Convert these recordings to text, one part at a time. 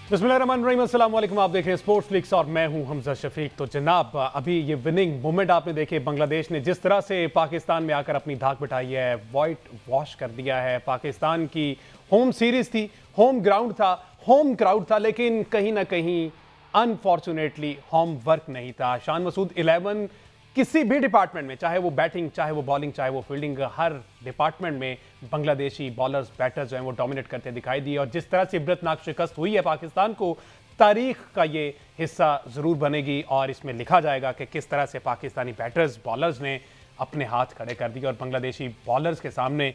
बिस्मिल्लाहिर्रहमानिर्रहीम, अस्सलाम वालेकुम। आप देख रहे हैं स्पोर्ट्स लीक्स और मैं हूं हमजा शफीक। तो जनाब, अभी ये विनिंग मोमेंट आपने देखे, बांग्लादेश ने जिस तरह से पाकिस्तान में आकर अपनी धाक बिठाई है, वाइट वॉश कर दिया है। पाकिस्तान की होम सीरीज थी, होम ग्राउंड था, होम क्राउड था, लेकिन कहीं ना कहीं अनफॉर्चुनेटली होम वर्क नहीं था। शान मसूद 11 किसी भी डिपार्टमेंट में, चाहे वो बैटिंग, चाहे वो बॉलिंग, चाहे वो फील्डिंग, हर डिपार्टमेंट में बांग्लादेशी बॉलर्स, बैटर्स जो हैं वो डोमिनेट करते दिखाई दिए। और जिस तरह से इबरतनाक शिकस्त हुई है पाकिस्तान को, तारीख का ये हिस्सा ज़रूर बनेगी और इसमें लिखा जाएगा कि किस तरह से पाकिस्तानी बैटर्स, बॉलर्स ने अपने हाथ खड़े कर दिए और बांग्लादेशी बॉलर्स के सामने,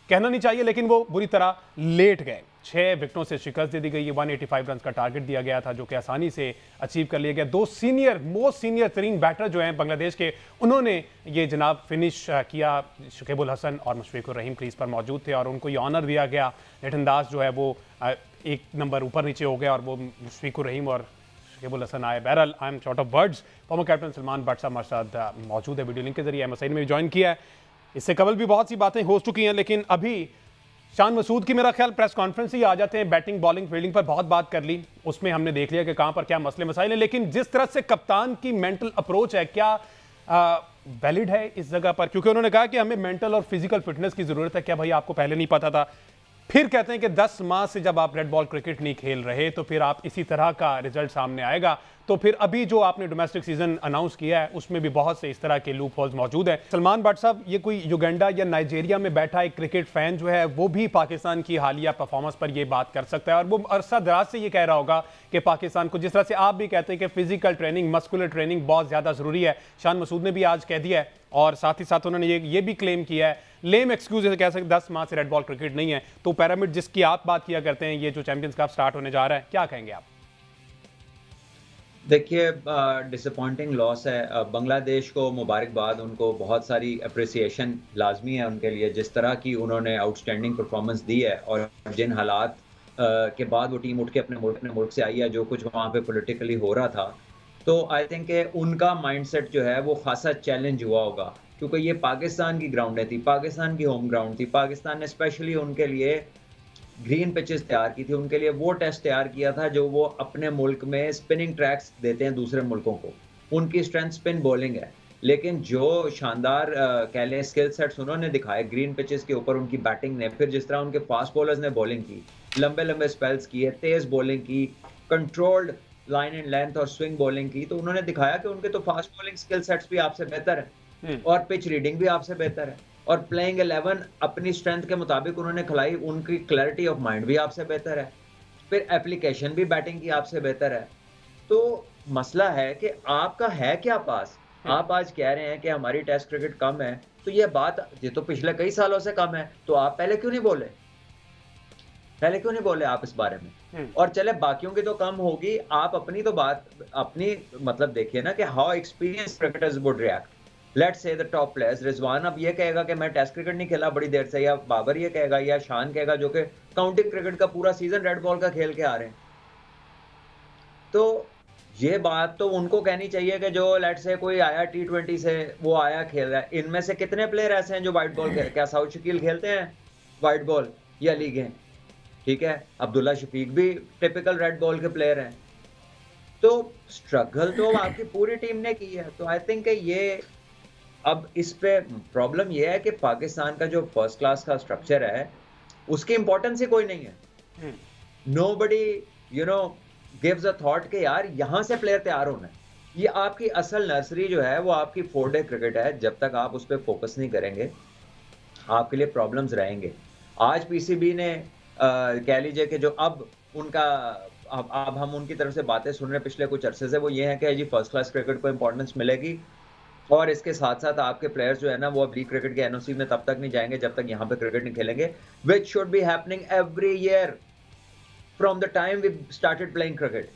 कहना नहीं चाहिए लेकिन वो बुरी तरह लेट गए। 6 विकेटों से शिकस्त दे दी गई। 185 रन का टारगेट दिया गया था जो कि आसानी से अचीव कर लिया गया। 2 मोस्ट सीनियर तरीन बैटर जो हैं बांग्लादेश के, उन्होंने ये जनाब फिनिश किया। शुकेबुल हसन और मुशफिकुर रहीम क्रीज पर मौजूद थे और उनको ये ऑनर दिया गया। लिटन दास जो है वो एक नंबर ऊपर नीचे हो गया और वो मुशफिकुर रहीम और शुकेबुल हसन आए। बहरहाल, I am short of words. Former captain Salman but साहब हमारे साथ मौजूद है वीडियो लिंक के जरिए। MSN में भी ज्वाइन किया है। इससे कबल भी बहुत सी बातें हो चुकी हैं, लेकिन अभी शान मसूद की मेरा ख्याल प्रेस कॉन्फ्रेंस ही आ जाते हैं। बैटिंग, बॉलिंग, फील्डिंग पर बहुत बात कर ली, उसमें हमने देख लिया कि कहां पर क्या मसले मसाइल हैं, लेकिन जिस तरह से कप्तान की मेंटल अप्रोच है, क्या वैलिड है इस जगह पर? क्योंकि उन्होंने कहा कि हमें मेंटल और फिजिकल फिटनेस की जरूरत है। क्या भाई आपको पहले नहीं पता था? फिर कहते हैं कि 10 माह से जब आप रेड बॉल क्रिकेट नहीं खेल रहे तो फिर आप इसी तरह का रिजल्ट सामने आएगा। तो फिर अभी जो आपने डोमेस्टिक सीजन अनाउंस किया है उसमें भी बहुत से इस तरह के लूप होल्स मौजूद हैं। सलमान बट साहब, ये कोई युगांडा या नाइजीरिया में बैठा एक क्रिकेट फैन जो है वो भी पाकिस्तान की हालिया परफॉर्मेंस पर ये बात कर सकता है और वो अरसा दराज से ये कह रहा होगा कि पाकिस्तान को, जिस तरह से आप भी कहते हैं कि फिजिकल ट्रेनिंग, मस्कुलर ट्रेनिंग बहुत ज़्यादा ज़रूरी है। शान मसूद ने भी आज कह दिया है और साथ ही साथ उन्होंने ये भी क्लेम किया है, लेम एक्सक्यूज कह सकते, 10 माह से रेड बॉल क्रिकेट नहीं है। तो पैरामिड जिसकी आप बात किया करते हैं, ये जो चैंपियंस कप स्टार्ट होने जा रहा है, क्या कहेंगे आप? देखिए, डिसअपॉइंटिंग लॉस है। बांग्लादेश को मुबारकबाद, उनको बहुत सारी अप्रिसिएशन लाजमी है उनके लिए, जिस तरह की उन्होंने आउटस्टैंडिंग परफॉर्मेंस दी है और जिन हालात के बाद वो टीम उठ के अपने मुल्क से आई है, जो कुछ वहाँ पे पॉलिटिकली हो रहा था, तो आई थिंक उनका माइंडसेट जो है वो खासा चैलेंज हुआ होगा, क्योंकि ये पाकिस्तान की ग्राउंडें थी, पाकिस्तान की होम ग्राउंड थी। पाकिस्तान ने स्पेशली उनके लिए ग्रीन पिचेस तैयार की थी, उनके लिए वो टेस्ट तैयार किया था जो वो अपने मुल्क में स्पिनिंग ट्रैक्स देते हैं दूसरे मुल्कों को। उनकी स्ट्रेंथ स्पिन बॉलिंग है, लेकिन जो शानदार कह लें स्किल सेट्स उन्होंने दिखाए ग्रीन पिचेस के ऊपर उनकी बैटिंग ने, फिर जिस तरह उनके फास्ट बॉलर्स ने बॉलिंग की, लंबे लंबे स्पेल्स किए, तेज बॉलिंग की, कंट्रोल्ड लाइन एंड लेंथ और स्विंग बॉलिंग की, तो उन्होंने दिखाया कि उनके तो फास्ट बॉलिंग स्किल सेट्स भी आपसे बेहतर है और पिच रीडिंग भी आपसे बेहतर है और प्लेइंग 11 अपनी स्ट्रेंथ के मुताबिक उन्होंने खिलाई, उनकी क्लैरिटी ऑफ माइंड भी आपसे बेहतर है, फिर एप्लीकेशन भी बैटिंग की आपसे बेहतर है। तो मसला है कि आपका है क्या पास? आप आज कह रहे हैं कि हमारी टेस्ट क्रिकेट कम है, तो ये तो पिछले कई सालों से कम है, तो आप पहले क्यों नहीं बोले? पहले क्यों नहीं बोले आप इस बारे में? और चले बाकियों की तो कम होगी, आप अपनी तो बात, अपनी मतलब देखिए ना कि how experience cricketers would react. Let's say the top players, Rizwan अब ये कहेगा कि मैं टेस्ट क्रिकेट नहीं खेला बड़ी देर से, या बाबर ये कहेगा, या शान कहेगा जो कि काउंटी क्रिकेट का पूरा सीजन रेड बॉल का खेल के आ रहे हैं। तो ये बात तो उनको कहनी चाहिए कि जो लेट्स से कोई आया T20 से, वो आया खेल रहा है। इनमें से कितने प्लेयर ऐसे हैं जो व्हाइट बॉल खेल, क्या साउथ शकील खेलते हैं व्हाइट बॉल या लीगें? ठीक है, अब्दुल्ला शफीक भी टिपिकल रेड बॉल के प्लेयर हैं। तो स्ट्रगल तो आपकी पूरी टीम ने की है। तो आई थिंक ये अब इस पे प्रॉब्लम यह है कि पाकिस्तान का जो फर्स्ट क्लास का स्ट्रक्चर है उसकी इंपॉर्टेंस ही कोई नहीं है। नोबडी गिव्स अ थॉट कि यार यहाँ से प्लेयर तैयार होना है। ये आपकी असल नर्सरी जो है वो आपकी 4 डे क्रिकेट है। जब तक आप उस पर फोकस नहीं करेंगे आपके लिए प्रॉब्लम्स रहेंगे। आज PCB ने कह लीजिए कि जो अब उनका अब हम उनकी तरफ से बातें सुन रहे हैं पिछले कुछ अरसे से, वो ये है कि जी फर्स्ट क्लास क्रिकेट को इंपॉर्टेंस मिलेगी और इसके साथ साथ आपके प्लेयर्स जो है ना वो अब लीग क्रिकेट के NOC में तब तक नहीं जाएंगे जब तक यहाँ पे क्रिकेट नहीं खेलेंगे, which should be happening every year from the time we started playing cricket.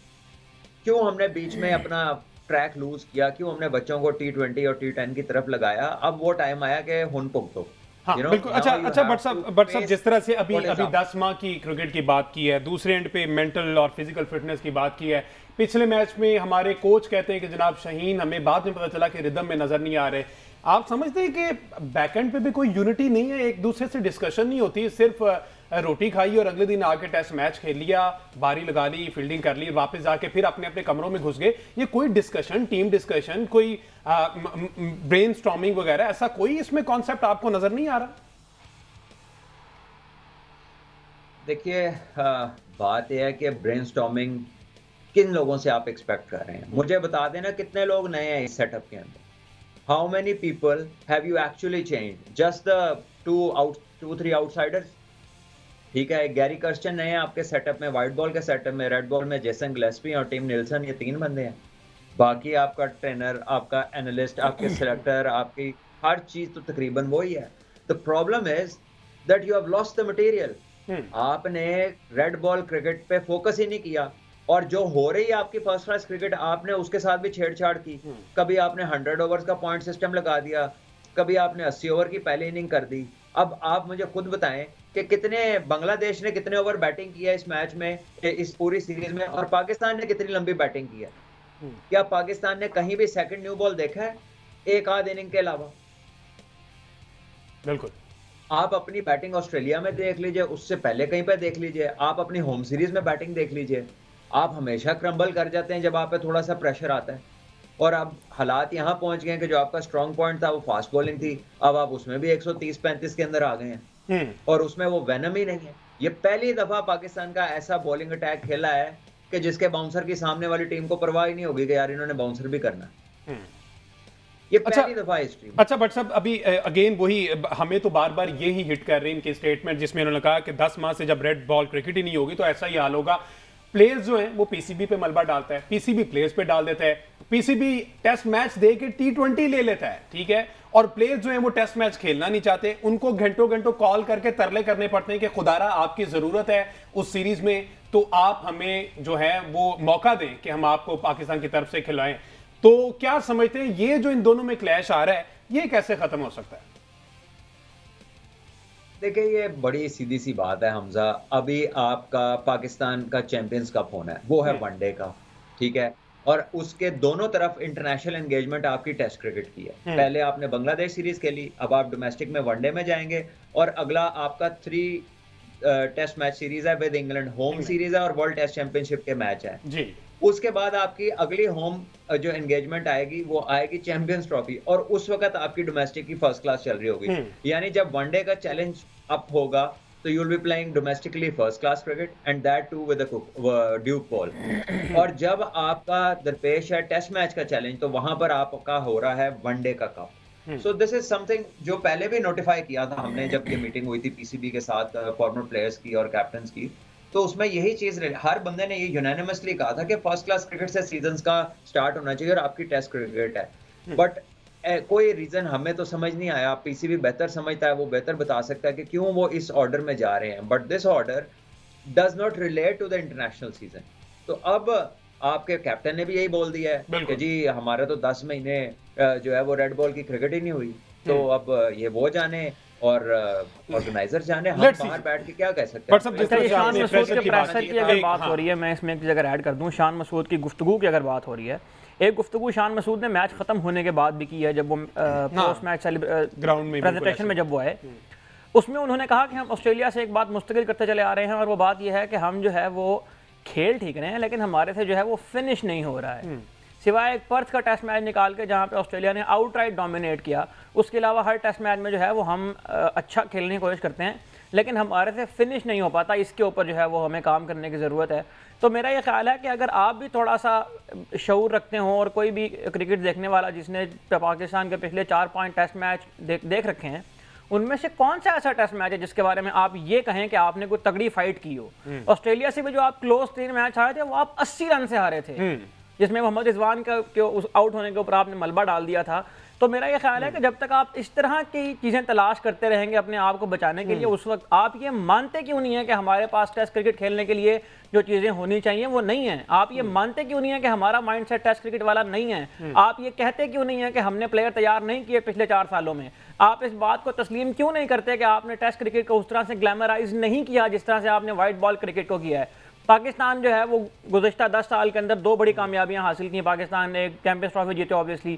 क्यों हमने बीच में अपना ट्रैक लूज किया? क्यों हमने बच्चों को T20 और T10 की तरफ लगाया? अब वो टाइम आया कि हुन पुख्तो। हाँ, बिल्कुल। अच्छा बट साहब जिस तरह से अभी 10 माह की क्रिकेट की बात की है, दूसरे एंड पे मेंटल और फिजिकल फिटनेस की बात की है। पिछले मैच में हमारे कोच कहते हैं कि जनाब शाहीन, हमें बाद में पता चला कि रिदम में नजर नहीं आ रहे। आप समझते हैं कि बैकएंड पे भी कोई यूनिटी नहीं है, एक दूसरे से डिस्कशन नहीं होती, सिर्फ रोटी खाई और अगले दिन आके टेस्ट मैच खेल लिया, बारी लगा ली, फील्डिंग कर ली, वापस जाके फिर अपने अपने कमरों में घुस गए। ये कोई डिस्कशन, टीम डिस्कशन, कोई ब्रेनस्टॉर्मिंग वगैरह ऐसा कोई इसमें कॉन्सेप्ट आपको नजर नहीं आ रहा? देखिए, बात यह है कि ब्रेनस्टॉर्मिंग किन लोगों से आप एक्सपेक्ट कर रहे हैं? मुझे बता देना कितने लोग नए हैं इस सेटअप के अंदर। How many people have you actually changed? Just the two three outsiders. ठीक है, गैरी कर्स्टन नए हैं आपके सेटअप में, व्हाइट बॉल के सेटअप में। रेड बॉल में जेसन गिलेस्पी और टिम निल्सन, ये 3 बंदे हैं। बाकी आपका ट्रेनर, आपका एनालिस्ट, आपके सिलेक्टर, आपकी हर चीज तो तकरीबन वही है। The problem is that you have lost the material. आपने रेड बॉल क्रिकेट पे फोकस ही नहीं किया, और जो हो रही है आपकी फर्स्ट क्लास क्रिकेट, आपने उसके साथ भी छेड़छाड़ की। कभी आपने 100 ओवर्स का पॉइंट सिस्टम लगा दिया, कभी आपने 80 ओवर की पहली इनिंग कर दी। अब आप मुझे खुद बताएं कि कितने बांग्लादेश ने कितने ओवर बैटिंग किया इस मैच में, इस पूरी सीरीज में, और पाकिस्तान ने कितनी लंबी बैटिंग की है? क्या पाकिस्तान ने कहीं भी सेकंड न्यू बॉल देखा है एक आध इनिंग के अलावा? बिल्कुल। आप अपनी बैटिंग ऑस्ट्रेलिया में देख लीजिए, उससे पहले कहीं पे देख लीजिए, आप अपनी होम सीरीज में बैटिंग देख लीजिए। आप हमेशा क्रम्बल कर जाते हैं जब आप पे थोड़ा सा प्रेशर आता है। और अब हालात यहाँ पहुंच गए हैं कि जो आपका स्ट्रॉन्ग पॉइंट था वो फास्ट बॉलिंग थी, अब आप उसमें भी 130-35 के अंदर आ गए हैं, और उसमें वो वेनम ही नहीं है। ये पहली दफा पाकिस्तान का ऐसा बॉलिंग अटैक खेला है कि जिसके बाउंसर की सामने वाली टीम को परवाह ही नहीं होगी कि यार इन्होंने बाउंसर भी करना। ये पहली दफा हिस्ट्री में। अच्छा, बट साहब अभी अगेन वही, हमें तो बार बार ये ही हिट कर रहे हैं इनके स्टेटमेंट, जिसमें उन्होंने कहा कि 10 माह से जब रेड बॉल क्रिकेट ही नहीं होगी तो ऐसा ही हाल होगा। प्लेयर्स जो हैं वो पीसीबी पे मलबा डालता है, पीसीबी प्लेयर्स पे डाल देता है, पीसीबी टेस्ट मैच दे के T20 ले लेता है, ठीक है, और प्लेयर्स जो हैं वो टेस्ट मैच खेलना नहीं चाहते, उनको घंटों घंटों कॉल करके तरले करने पड़ते हैं कि खुदारा आपकी जरूरत है उस सीरीज में, तो आप हमें जो है वो मौका दें कि हम आपको पाकिस्तान की तरफ से खिलाएं। तो क्या समझते हैं ये जो इन दोनों में क्लैश आ रहा है ये कैसे खत्म हो सकता है? देखिए, ये बड़ी सीधी सी बात है हमजा। अभी आपका पाकिस्तान का चैंपियंस कप होना है, वो है वनडे का, ठीक है, और उसके दोनों तरफ इंटरनेशनल एंगेजमेंट आपकी टेस्ट क्रिकेट की है। पहले आपने बांग्लादेश सीरीज खेली, अब आप डोमेस्टिक में वनडे में जाएंगे, और अगला आपका 3 टेस्ट मैच सीरीज है विद इंग्लैंड, होम सीरीज है और वर्ल्ड टेस्ट चैंपियनशिप के मैच है जी। उसके बाद आपकी अगली होम जो एंगेजमेंट आएगी वो आएगी चैंपियंस ट्रॉफी, और उस वक्त आपकी डोमेस्टिक की फर्स्ट क्लास चल रही होगी। यानी जब वनडे का चैलेंज अप होगा तो you will be playing domestically first class cricket, and that too with Duke ball. और जब आपका दरपेश है टेस्ट मैच का चैलेंज, तो वहां पर आपका हो रहा है वनडे का cup. So this is something जो पहले भी नोटिफाई किया था हमने, जब ये मीटिंग हुई थी पीसीबी के साथ फॉर्मर प्लेयर्स की और कैप्टन्स की, तो उसमें यही चीज हर बंदे ने ये यूनानिमसली कहा था कि फर्स्ट क्लास क्रिकेट से सीजन का स्टार्ट होना चाहिए और आपकी टेस्ट क्रिकेट है। बट कोई रीजन हमें तो समझ नहीं आया। पीसीबी बेहतर समझता है, वो बेहतर बता सकता है कि क्यों वो इस ऑर्डर में जा रहे हैं, but this order does not relate to the international season. तो अब आपके कैप्टन ने भी यही बोल दिया है कि जी हमारे तो 10 महीने जो है वो रेड बॉल की क्रिकेट ही नहीं हुई, तो अब ये वो जाने और ऑर्गेनाइजर जाने, हम बाहर बैठ के क्या कह सकते हैं। शान मसूद के प्रेशर की अगर बात हो रही है, मैं इसमें एक चीज़ अगर ऐड कर दूं, शान मसूद की गुफ्तगू की अगर बात हो रही है, एक गुफ्तगू शान मसूद ने मैच खत्म होने के बाद भी की है, जब वो पोस्ट मैच ग्राउंड में प्रेजेंटेशन में जब वो आए, उसमें उन्होंने कहा कि हम ऑस्ट्रेलिया से एक बात मुस्तकिल करते चले आ रहे हैं, और वो बात यह है कि हम जो है वो खेल ठीक रहे हैं, लेकिन हमारे से जो है वो फिनिश नहीं हो रहा है। सिवाय एक पर्थ का टेस्ट मैच निकाल के जहाँ पे ऑस्ट्रेलिया ने आउटराइट डोमिनेट किया, उसके अलावा हर टेस्ट मैच में जो है वो हम अच्छा खेलने की कोशिश करते हैं, लेकिन हमारे से फिनिश नहीं हो पाता। इसके ऊपर जो है वो हमें काम करने की ज़रूरत है। तो मेरा ये ख्याल है कि अगर आप भी थोड़ा सा शऊर रखते हो, और कोई भी क्रिकेट देखने वाला जिसने पाकिस्तान के पिछले 4-5 टेस्ट मैच देख रखे हैं, उनमें से कौन सा ऐसा टेस्ट मैच है जिसके बारे में आप ये कहें कि आपने कोई तगड़ी फाइट की हो? ऑस्ट्रेलिया से भी जो आप क्लोज 3 मैच हारे थे वो आप 80 रन से हारे थे, जिसमें मोहम्मद रिजवान का आउट होने के ऊपर आपने मलबा डाल दिया था। तो मेरा ये ख्याल है कि जब तक आप इस तरह की चीज़ें तलाश करते रहेंगे अपने आप को बचाने के लिए, उस वक्त आप ये मानते क्यों नहीं है कि हमारे पास टेस्ट क्रिकेट खेलने के लिए जो चीज़ें होनी चाहिए वो नहीं है? आप ये मानते क्यों नहीं है कि हमारा माइंडसेट टेस्ट क्रिकेट वाला नहीं है? आप ये कहते क्यों नहीं है कि हमने प्लेयर तैयार नहीं किए पिछले 4 सालों में? आप इस बात को तस्लीम क्यों नहीं करते कि आपने टेस्ट क्रिकेट को उस तरह से ग्लैमराइज नहीं किया जिस तरह से आपने वाइट बॉल क्रिकेट को किया है? पाकिस्तान जो है वो गुज़श्ता 10 साल के अंदर 2 बड़ी कामयाबियां हासिल की। पाकिस्तान ने चैंपियंस ट्रॉफी जीते ऑब्वियसली,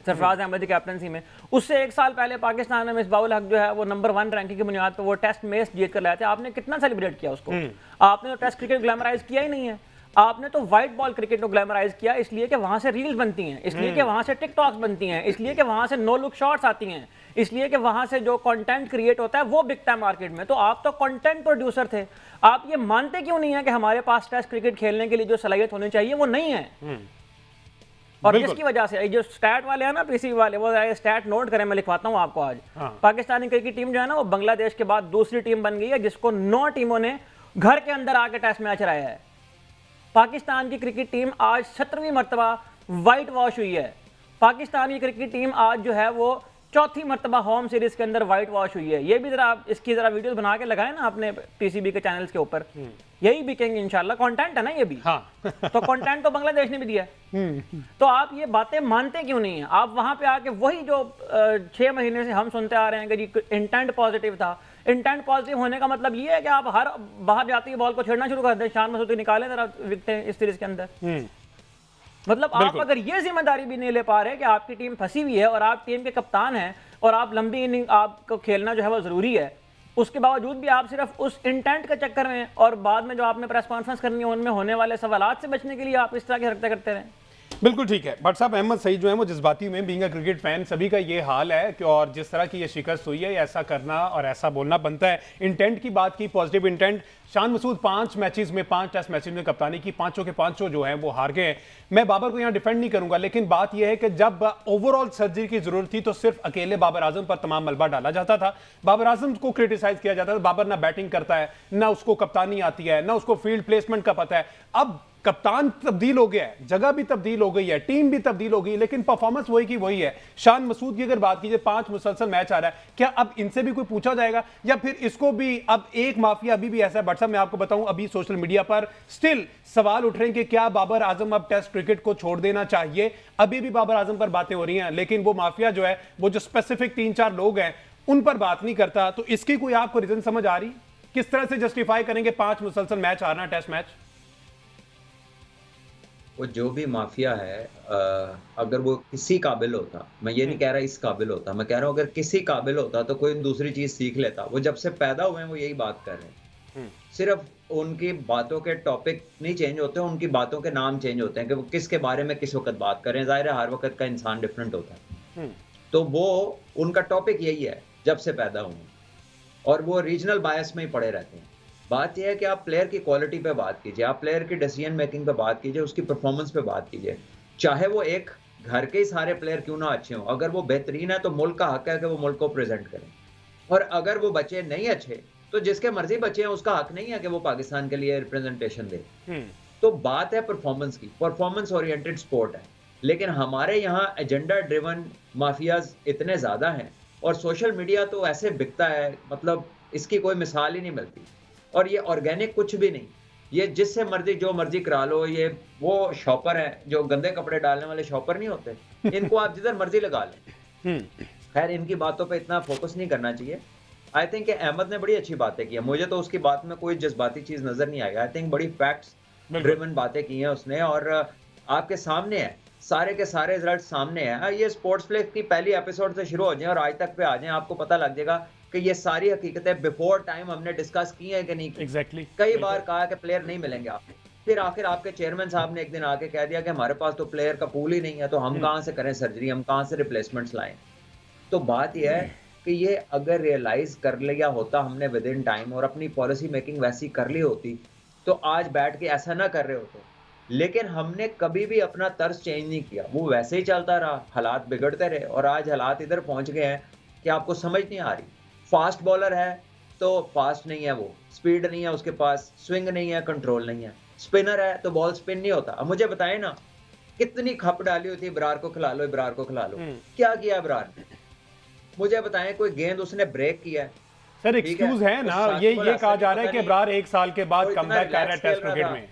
सरफराज अहमद की कैप्टनसी में। उससे 1 साल पहले पाकिस्तान में मिसबाहुल हक जो है वो नंबर 1 रैंकिंग की बुनियाद पर वो टेस्ट मैच जीत कर लाए थे। आपने कितना सेलिब्रेट किया उसको? आपने तो टेस्ट क्रिकेट ग्लैमराइज किया ही नहीं है। आपने तो व्हाइट बॉल क्रिकेट को ग्लैमराइज किया, इसलिए कि वहां से रील्स बनती हैं, इसलिए कि वहां से टिकटॉक्स बनती हैं, इसलिए कि वहां से नो लुक शॉट्स आती हैं, इसलिए कि वहां से जो कंटेंट क्रिएट होता है वो बिकता है मार्केट में। तो आप तो कंटेंट प्रोड्यूसर थे, आप ये मानते क्यों नहीं है कि हमारे पास टेस्ट क्रिकेट खेलने के लिए जो सलाहियत होनी चाहिए वो नहीं है? और जिसकी वजह से जो स्टैट वाले हैं ना, पीसी वाले, वो स्टैट नोट करें, मैं लिखवाता हूं आपको आज। पाकिस्तानी क्रिकेट टीम जो है ना वो बांग्लादेश के बाद दूसरी टीम बन गई है जिसको 9 टीमों ने घर के अंदर आके टेस्ट मैच हराया है। पाकिस्तान की क्रिकेट टीम आज 17वीं मरतबा वाइट वॉश हुई है। पाकिस्तान की क्रिकेट टीम आज जो है वो 4थी मरतबा होम सीरीज के अंदर वाइट वॉश हुई है। ये भी जरा इसकी जरा वीडियोस बना के लगाए ना अपने पीसीबी के चैनल्स के ऊपर, यही बिकेंगे इंशाल्लाह। कंटेंट है ना ये भी। हाँ। तो कंटेंट तो बांग्लादेश ने भी दिया है। तो आप ये बातें मानते क्यों नहीं है? आप वहां पे आके वही जो 6 महीने से हम सुनते आ रहे हैं कि जी इंटेंट पॉजिटिव था। इंटेंट पॉजिटिव होने का मतलब ये है कि आप हर बाहर जाती है बॉल को छेड़ना शुरू कर दें, शान मसूदी निकालें जरा विकटें इस सीरीज के अंदर। मतलब आप अगर ये जिम्मेदारी भी नहीं ले पा रहे कि आपकी टीम फंसी हुई है और आप टीम के कप्तान हैं और आप लंबी इनिंग आपको खेलना जो है वो जरूरी है, उसके बावजूद भी आप सिर्फ उस इंटेंट के चक्कर में और बाद में जो आपने प्रेस कॉन्फ्रेंस करनी है उनमें होने वाले सवालात से बचने के लिए आप इस तरह की हरकतें करते रहें। बिल्कुल ठीक है भट्ट साहब। अहमद सईद जो है वो जज्बाती में, बीइंग अ क्रिकेट फैन सभी का ये हाल है कि और जिस तरह की ये शिकस्त हुई है ऐसा करना और ऐसा बोलना बनता है। इंटेंट की बात की, positive intent. Shan Masood 5 matches में 5 टेस्ट मैचेस में कप्तानी की, 5 के 5 जो है वो हार गए। मैं बाबर को यहाँ डिफेंड नहीं करूंगा, लेकिन बात यह है कि जब ओवरऑल सर्जरी की जरूरत थी तो सिर्फ अकेले बाबर आजम पर तमाम मलबा डाला जाता था। बाबर आजम को क्रिटिसाइज किया जाता था, बाबर ना बैटिंग करता है, ना उसको कप्तानी आती है, ना उसको फील्ड प्लेसमेंट का पता है। अब कप्तान तब्दील हो गया है, जगह भी तब्दील हो गई है, टीम भी तब्दील हो गई, लेकिन परफॉर्मेंस वही की वही है। शान मसूद की अगर बात कीजिए, 5 मुसलसल मैच आ रहा है, क्या अब इनसे भी कोई पूछा जाएगा या फिर इसको भी अब एक माफिया अभी भी ऐसा है? बट साहब मैं आपको बताऊं, अभी सोशल मीडिया पर स्टिल सवाल उठ रहे हैं कि क्या बाबर आजम अब टेस्ट क्रिकेट को छोड़ देना चाहिए। अभी भी बाबर आजम पर बातें हो रही हैं, लेकिन वो माफिया जो है, वो जो स्पेसिफिक 3-4 लोग हैं उन पर बात नहीं करता। तो इसकी कोई आपको रीजन समझ आ रही? किस तरह से जस्टिफाई करेंगे 5 मुसलसल मैच हारना टेस्ट मैच? वो जो भी माफिया है, अगर वो किसी काबिल होता, मैं ये नहीं कह रहा इस काबिल होता, मैं कह रहा हूँ अगर किसी काबिल होता तो कोई दूसरी चीज सीख लेता। वो जब से पैदा हुए हैं वो यही बात कर रहे हैं। सिर्फ उनकी बातों के टॉपिक नहीं चेंज होते, उनकी बातों के नाम चेंज होते हैं कि वो किसके बारे में किस वक्त बात करें। जाहिर है हर वक्त का इंसान डिफरेंट होता है, तो वो उनका टॉपिक यही है जब से पैदा हुए, और वो रीजनल बायस में ही पड़े रहते हैं। बात यह है कि आप प्लेयर की क्वालिटी पे बात कीजिए, आप प्लेयर की डिसीजन मेकिंग पे बात कीजिए, उसकी परफॉर्मेंस पे बात कीजिए। चाहे वो एक घर के ही सारे प्लेयर क्यों ना अच्छे हों, अगर वो बेहतरीन है तो मुल्क का हक है कि वो मुल्क को प्रेजेंट करें। और अगर वो बच्चे नहीं अच्छे तो जिसके मर्जी बच्चे हैं उसका हक नहीं है कि वो पाकिस्तान के लिए रिप्रेजेंटेशन दे। तो बात है परफॉर्मेंस की, परफॉर्मेंस ओरिएंटेड स्पोर्ट है। लेकिन हमारे यहाँ एजेंडा ड्रिवन माफियाज इतने ज्यादा हैं और सोशल मीडिया तो ऐसे बिकता है, मतलब इसकी कोई मिसाल ही नहीं मिलती। और ये ऑर्गेनिक कुछ भी नहीं, ये जिससे मर्जी जो मर्जी करा लो। ये वो शॉपर है जो गंदे कपड़े डालने वाले शॉपर नहीं होते, इनको आप जिधर मर्जी लगा लें। खैर इनकी बातों पे इतना फोकस नहीं करना चाहिए। आई थिंक अहमद ने बड़ी अच्छी बातें की है, मुझे तो उसकी बात में कोई जज्बाती चीज नजर नहीं आई। आई थिंक बड़ी फैक्ट्स ड्रिवन बातें की हैं उसने, और आपके सामने है, सारे के सारे रिजल्ट सामने है। ये स्पोर्ट्स फ्लिक्स की पहली एपिसोड से शुरू हो जाए और आज तक पे आ जाए, आपको पता लग जाएगा कि ये सारी हकीकतें बिफोर टाइम हमने डिस्कस की है कि नहीं। एग्जैक्टली कई बार कहा कि प्लेयर नहीं मिलेंगे आपको, फिर आखिर आपके चेयरमैन साहब ने एक दिन आके कह दिया कि हमारे पास तो प्लेयर का पूल ही नहीं है, तो हम कहाँ से करें सर्जरी, हम कहाँ से रिप्लेसमेंट्स लाएं। तो बात यह है कि ये अगर रियलाइज कर लिया होता हमने विद इन टाइम और अपनी पॉलिसी मेकिंग वैसी कर ली होती तो आज बैठ के ऐसा ना कर रहे होते। लेकिन हमने कभी भी अपना तर्ज चेंज नहीं किया, वो वैसे ही चलता रहा, हालात बिगड़ते रहे और आज हालात इधर पहुंच गए हैं कि आपको समझ नहीं आ रही। फास्ट बॉलर है तो फास्ट नहीं है, वो स्पीड नहीं है उसके पास, स्विंग नहीं है, कंट्रोल नहीं है। स्पिनर है तो बॉल स्पिन नहीं होता। अब मुझे बताएं ना, कितनी खप डाली हुई थी इब्रार को खिला लो, इब्रार को खिला लो, क्या किया इब्रार ने? मुझे बताएं कोई गेंद उसने ब्रेक किया है? सर एक्सक्यूज है ना, ये कहा जा रहा है कि इब्रार 1 साल के बाद कमबैक कर रहा है टेस्ट क्रिकेट में।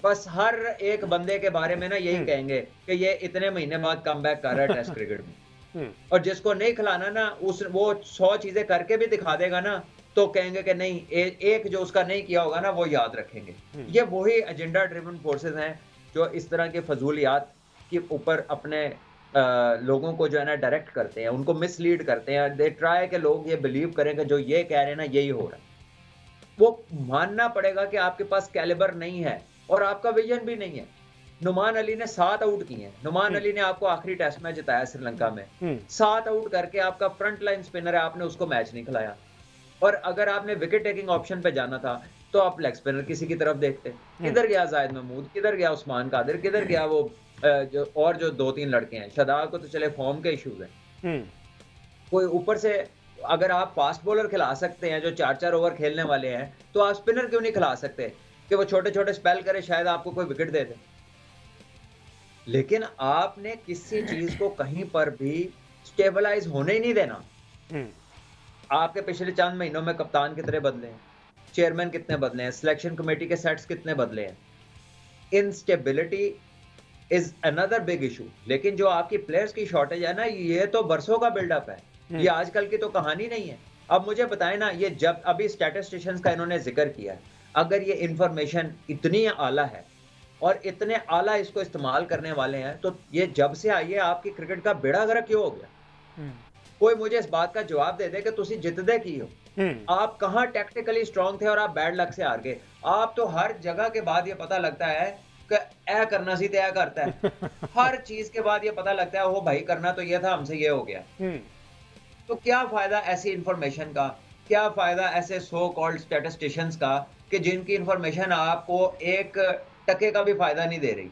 बस हर एक बंदे के बारे में ना यही कहेंगे कि ये इतने महीने बाद कमबैक कर रहा है टेस्ट क्रिकेट में। और जिसको नहीं खिलाना ना, वो 100 चीजें करके भी दिखा देगा ना, तो कहेंगे कि नहीं, एक जो उसका नहीं किया होगा ना वो याद रखेंगे। ये वही एजेंडा ड्रिवन फोर्सेस हैं जो इस तरह के फजूलियात के ऊपर अपने लोगों को जो है ना डायरेक्ट करते हैं, उनको मिसलीड करते हैं। दे ट्राई के लोग ये बिलीव करें कि जो ये कह रहे हैं ना यही हो रहा है। वो मानना पड़ेगा कि आपके पास कैलिबर नहीं है और आपका विजन भी नहीं है। नुमान अली ने 7 आउट किए हैं। नुमान अली ने आपको आखिरी टेस्ट मैच जिताया श्रीलंका में, 7 आउट करके आपका फ्रंट लाइन स्पिनर है, आपने उसको मैच नहीं खिलाया। और अगर आपने विकेट टेकिंग ऑप्शन पे जाना था तो आप लेग स्पिनर किसी की तरफ देखते। किधर गया जाहिद महमूद, किधर गया उस्मान कादिर, किधर गया वो जो 2-3 लड़के हैं। शदाब को तो चले फॉर्म के इश्यूज हैं। कोई ऊपर से अगर आप फास्ट बॉलर खिला सकते हैं जो 4-4 ओवर खेलने वाले हैं, तो आप स्पिनर क्यों नहीं खिला सकते कि वो छोटे छोटे स्पेल करे, शायद आपको कोई विकेट दे दे। लेकिन आपने किसी चीज को कहीं पर भी स्टेबलाइज होने ही नहीं देना। आपके पिछले चंद महीनों में कप्तान कितने बदले हैं, चेयरमैन कितने बदले हैं, सिलेक्शन कमेटी के सेट्स कितने बदले हैं। Instability is another big issue. लेकिन जो आपकी प्लेयर्स की शॉर्टेज है ना, ये तो बरसों का बिल्डअप है, ये आजकल की तो कहानी नहीं है। अब मुझे बताएं ना, ये जब अभी स्टैटिस्टिशियंस का इन्होंने जिक्र किया है, अगर ये इंफॉर्मेशन इतनी आला है और इतने आला इसको इस्तेमाल करने वाले हैं, तो ये जब से आई है आपकी क्रिकेट का बेड़ा गर्क क्यों हो गया? कोई मुझे इस बात का जवाब दे दे कि तुसी जितदे की हो। आप कहां टेक्निकली स्ट्रांग थे और आप बैड लक से हार गए। आप तो हर जगह के बाद ये पता लगता है कि ऐ करना सी तो ऐ करता है। हर चीज के बाद ये पता लगता है, वो भाई करना तो ये था, हमसे ये हो गया। तो क्या फायदा ऐसी इंफॉर्मेशन का, क्या फायदा ऐसे सो कॉल्ड स्टैटिस्टिशियंस का कि जिनकी इंफॉर्मेशन आपको 1 टके का भी फायदा नहीं दे रही।